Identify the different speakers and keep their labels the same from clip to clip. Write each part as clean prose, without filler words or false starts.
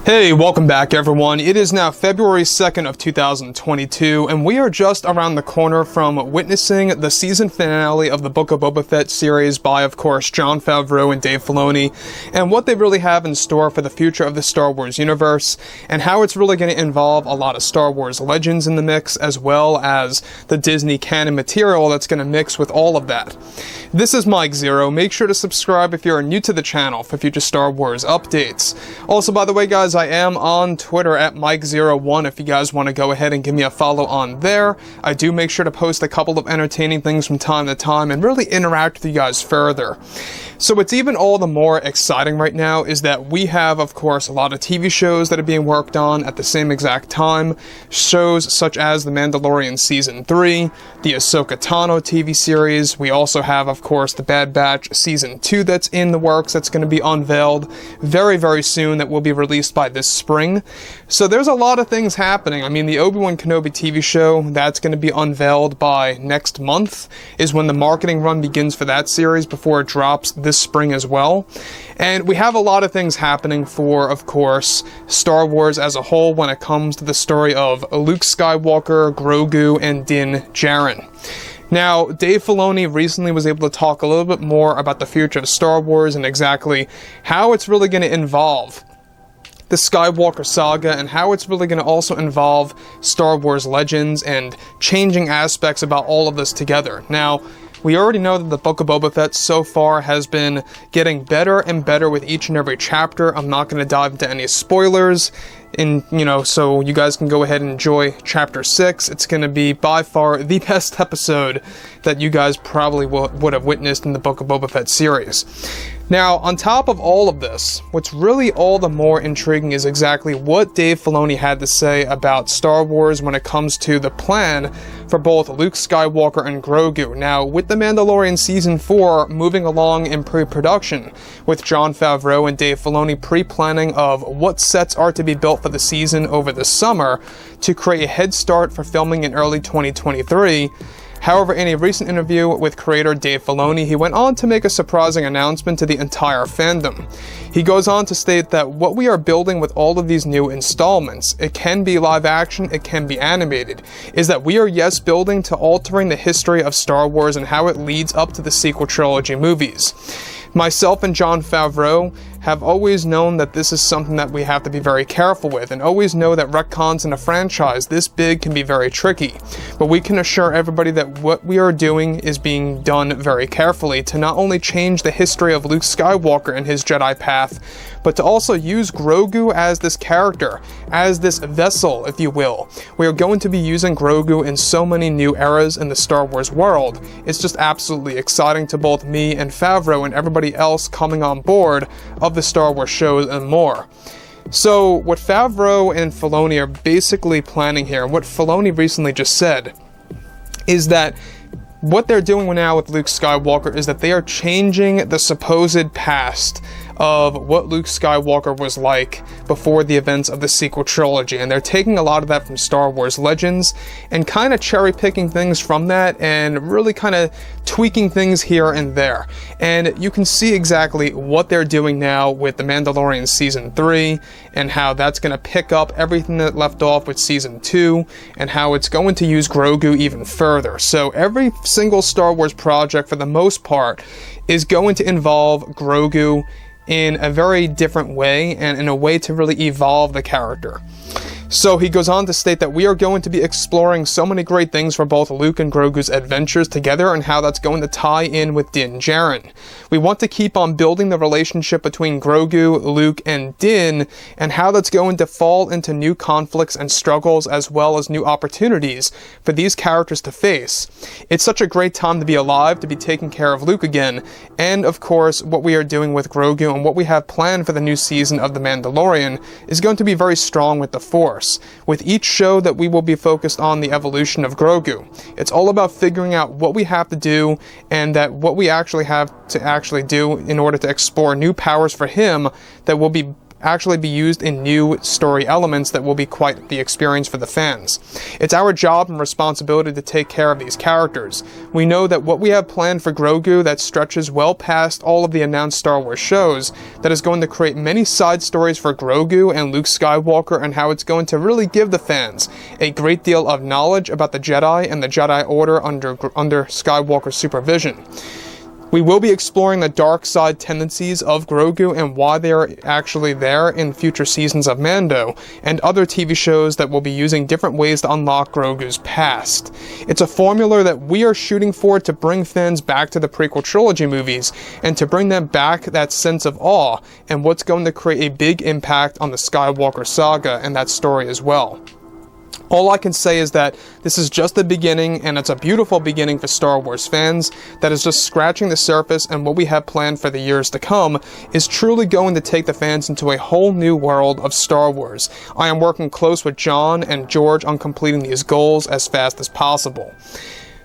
Speaker 1: Hey, welcome back everyone. It is now February 2nd of 2022, and we are just around the corner from witnessing the season finale of the Book of Boba Fett series by, of course, Jon Favreau and Dave Filoni, and what they really have in store for the future of the Star Wars universe, and how it's really going to involve a lot of Star Wars legends in the mix, as well as the Disney canon material that's going to mix with all of that. This is Mike Zero. Make sure to subscribe if you're new to the channel for future Star Wars updates. Also, by the way, guys, I am on Twitter at Mike01 if you guys want to go ahead and give me a follow on there. I do make sure to post a couple of entertaining things from time to time and really interact with you guys further. So what's even all the more exciting right now is that we have, of course, a lot of TV shows that are being worked on at the same exact time. Shows such as The Mandalorian Season 3, the Ahsoka Tano TV series. We also have, of course, The Bad Batch Season 2 that's in the works that's going to be unveiled very, very soon that will be released by this spring. So there's a lot of things happening. I mean, the Obi-Wan Kenobi TV show, that's going to be unveiled by next month, is when the marketing run begins for that series before it drops this spring as well. And we have a lot of things happening for, of course, Star Wars as a whole when it comes to the story of Luke Skywalker, Grogu, and Din Djarin. Now, Dave Filoni recently was able to talk a little bit more about the future of Star Wars and exactly how it's really going to involve the Skywalker saga and how it's really going to also involve Star Wars legends and changing aspects about all of this together. Now, we already know that the Book of Boba Fett so far has been getting better and better with each and every chapter. I'm not going to dive into any spoilers, so you guys can go ahead and enjoy Chapter 6. It's going to be by far the best episode that you guys probably would have witnessed in the Book of Boba Fett series. Now, on top of all of this, what's really all the more intriguing is exactly what Dave Filoni had to say about Star Wars when it comes to the plan for both Luke Skywalker and Grogu. Now, with The Mandalorian Season 4 moving along in pre-production, with Jon Favreau and Dave Filoni pre-planning of what sets are to be built for the season over the summer to create a head start for filming in early 2023, however, in a recent interview with creator Dave Filoni, he went on to make a surprising announcement to the entire fandom. He goes on to state that what we are building with all of these new installments, it can be live action, it can be animated, is that we are yes building to altering the history of Star Wars and how it leads up to the sequel trilogy movies. Myself and Jon Favreau have always known that this is something that we have to be very careful with, and always know that retcons in a franchise this big can be very tricky. But we can assure everybody that what we are doing is being done very carefully to not only change the history of Luke Skywalker and his Jedi path, but to also use Grogu as this character, as this vessel, if you will. We are going to be using Grogu in so many new eras in the Star Wars world. It's just absolutely exciting to both me and Favreau and everybody else coming on board of the Star Wars shows and more. So what Favreau and Filoni are basically planning here, and what Filoni recently just said, is that what they're doing now with Luke Skywalker is that they are changing the supposed past of what Luke Skywalker was like before the events of the sequel trilogy, and they're taking a lot of that from Star Wars Legends and kind of cherry picking things from that and really kind of tweaking things here and there. And you can see exactly what they're doing now with The Mandalorian Season 3 and how that's going to pick up everything that left off with Season 2 and how it's going to use Grogu even further. So every single Star Wars project for the most part is going to involve Grogu in a very different way and in a way to really evolve the character. So he goes on to state that we are going to be exploring so many great things for both Luke and Grogu's adventures together and how that's going to tie in with Din Djarin. We want to keep on building the relationship between Grogu, Luke, and Din and how that's going to fall into new conflicts and struggles as well as new opportunities for these characters to face. It's such a great time to be alive, to be taking care of Luke again, and of course what we are doing with Grogu and what we have planned for the new season of The Mandalorian is going to be very strong with the Force. With each show that we will be focused on the evolution of Grogu. It's all about figuring out what we have to do and that what we actually have to do in order to explore new powers for him that will be actually be used in new story elements that will be quite the experience for the fans. It's our job and responsibility to take care of these characters. We know that what we have planned for Grogu that stretches well past all of the announced Star Wars shows, that is going to create many side stories for Grogu and Luke Skywalker, and how it's going to really give the fans a great deal of knowledge about the Jedi and the Jedi Order under Skywalker's supervision. We will be exploring the dark side tendencies of Grogu and why they are actually there in future seasons of Mando, and other TV shows that will be using different ways to unlock Grogu's past. It's a formula that we are shooting for to bring fans back to the prequel trilogy movies, and to bring them back that sense of awe, and what's going to create a big impact on the Skywalker saga and that story as well. All I can say is that this is just the beginning, and it's a beautiful beginning for Star Wars fans that is just scratching the surface, and what we have planned for the years to come is truly going to take the fans into a whole new world of Star Wars. I am working close with John and George on completing these goals as fast as possible.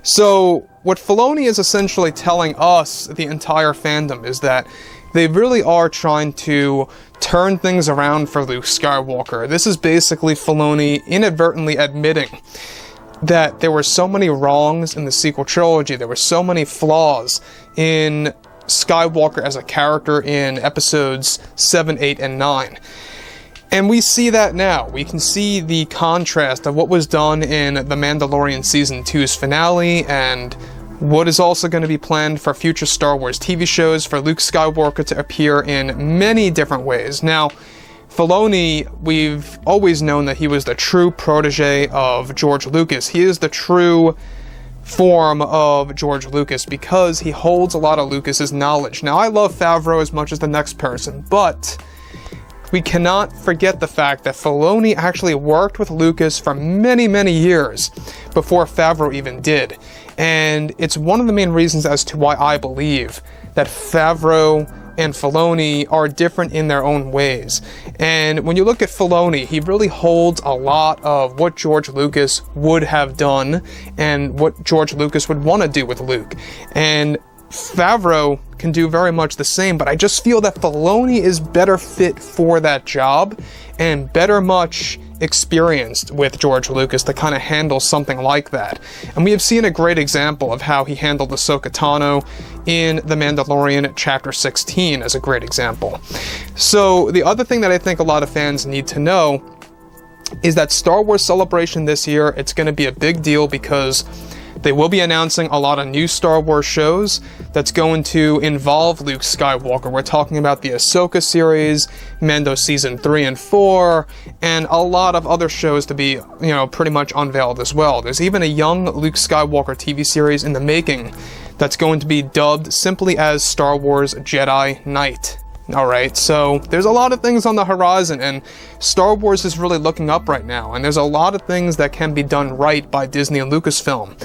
Speaker 1: So, what Filoni is essentially telling us, the entire fandom, is that they really are trying to turn things around for Luke Skywalker. This is basically Filoni inadvertently admitting that there were so many wrongs in the sequel trilogy, there were so many flaws in Skywalker as a character in episodes 7, 8, and 9. And we see that now. We can see the contrast of what was done in The Mandalorian Season 2's finale, and what is also going to be planned for future Star Wars TV shows for Luke Skywalker to appear in many different ways. Now, Filoni, we've always known that he was the true protege of George Lucas. He is the true form of George Lucas because he holds a lot of Lucas's knowledge. Now, I love Favreau as much as the next person, but we cannot forget the fact that Filoni actually worked with Lucas for many, many years before Favreau even did. And it's one of the main reasons as to why I believe that Favreau and Filoni are different in their own ways. And when you look at Filoni, he really holds a lot of what George Lucas would have done and what George Lucas would want to do with Luke. And Favreau can do very much the same, but I just feel that Filoni is better fit for that job and better much experienced with George Lucas to kind of handle something like that. And we have seen a great example of how he handled Ahsoka Tano in The Mandalorian Chapter 16 as a great example. So the other thing that I think a lot of fans need to know is that Star Wars Celebration this year, it's going to be a big deal because they will be announcing a lot of new Star Wars shows that's going to involve Luke Skywalker. We're talking about the Ahsoka series, Mando Season 3 and 4, and a lot of other shows to be, pretty much unveiled as well. There's even a young Luke Skywalker TV series in the making that's going to be dubbed simply as Star Wars Jedi Knight. Alright, so there's a lot of things on the horizon, and Star Wars is really looking up right now, and there's a lot of things that can be done right by Disney and Lucasfilm.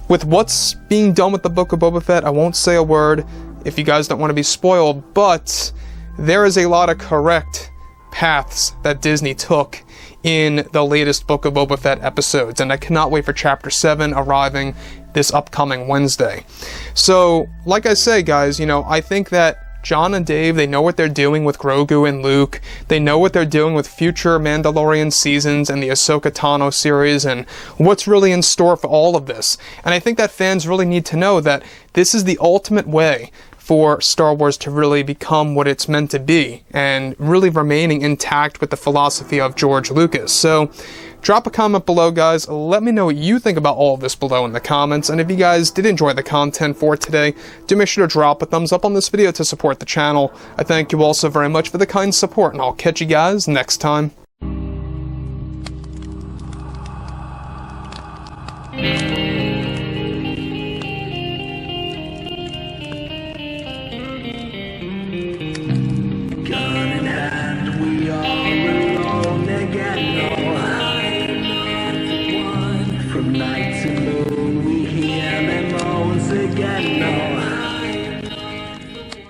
Speaker 1: With what's being done with the Book of Boba Fett, I won't say a word if you guys don't want to be spoiled, but there is a lot of correct paths that Disney took in the latest Book of Boba Fett episodes, and I cannot wait for Chapter 7 arriving this upcoming Wednesday. So, like I say, guys, I think that John and Dave, they know what they're doing with Grogu and Luke. They know what they're doing with future Mandalorian seasons and the Ahsoka Tano series and what's really in store for all of this. And I think that fans really need to know that this is the ultimate way for Star Wars to really become what it's meant to be and really remaining intact with the philosophy of George Lucas. So drop a comment below, guys. Let me know what you think about all of this below in the comments. And if you guys did enjoy the content for today, do make sure to drop a thumbs up on this video to support the channel. I thank you all so very much for the kind support, and I'll catch you guys next time.